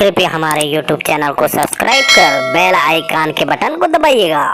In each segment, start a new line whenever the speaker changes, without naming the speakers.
कृपया हमारे YouTube channel को सब्सक्राइब कर बेल आइकन के बटन को दबाइएगा।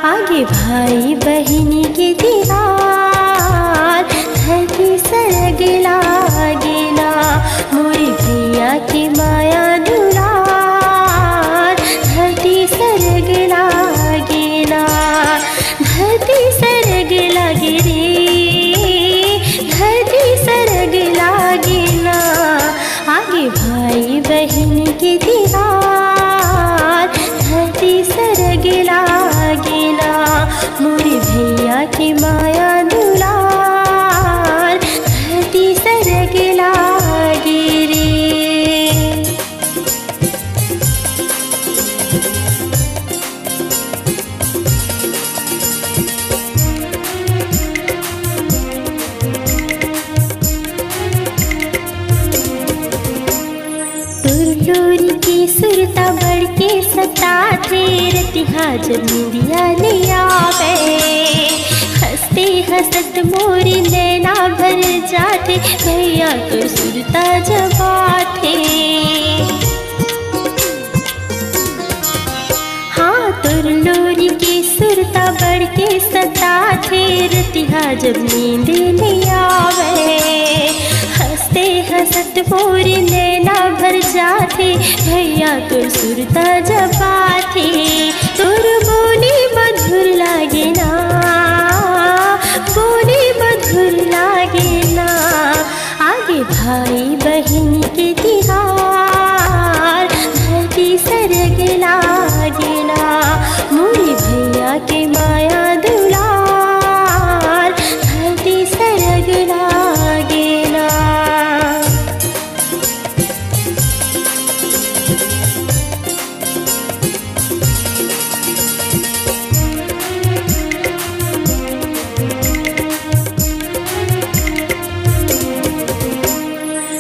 आगे भाई बहिनी के त्योहार, धरती सरग लागेला, मोरी भैया की माया दुलार, धरती सरग लागेला, धरती सरग लागे रे, धरती सरग लागेला। आगे भाई बहिन के त्योहार, धरती सरग लागेला, मोरी भैया की माया दुलार, धरती सरग लागे रे। टुरटुरी की सुरता बढ़ के सता थे, रतिहा जब निंदिया नहीं आवे, हंसते हंसत मोरी नैना भर जाते, भैया तो सुरता जब आते। हाँ टुरटुरी की सुरता बढ़ के सता थे, रतिहा जब नींद नहीं आवे, हंसते हंसत मोरी नैना भर जाते, भैया तो सुरता जबाते। तोर बोली मधुर लागे ना, बोली मधुर लागे ना। आगे भाई बहिन के त्योहार, धरती सरग लागे ना, मोरी भैया के माया दुलार, धरती सरग लागे ना।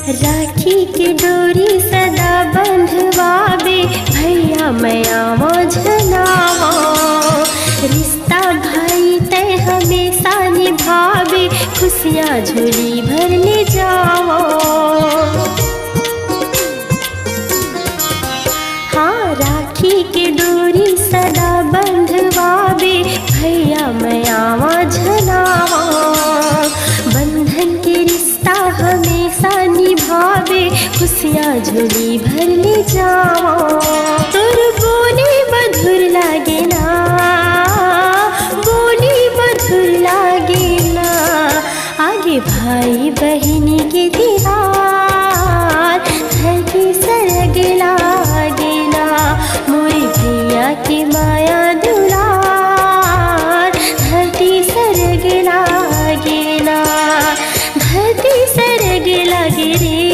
राखी के डोरी सदा बंधवावे, भैया मैया मोझनावा, रिश्ता भाई तय हमेशा निभावे, खुशियाँ झोली भर ले जाओ। हाँ राखी के डोरी सदा बंधवावे, भैया मैया मोझनावा, बंधन के रिश्ता हमेशा निभावे, खुशियाँ झोली भर ले जाओ। तोर बोली मधुर लागे ना, बोली मधुर लागे ना। आगे भाई बहिनी के त्योहार, धरती सरग लागे ना, मोरी भैया की माया दुलार, धरती सरग लागे ना, धरती सरग लागे रे,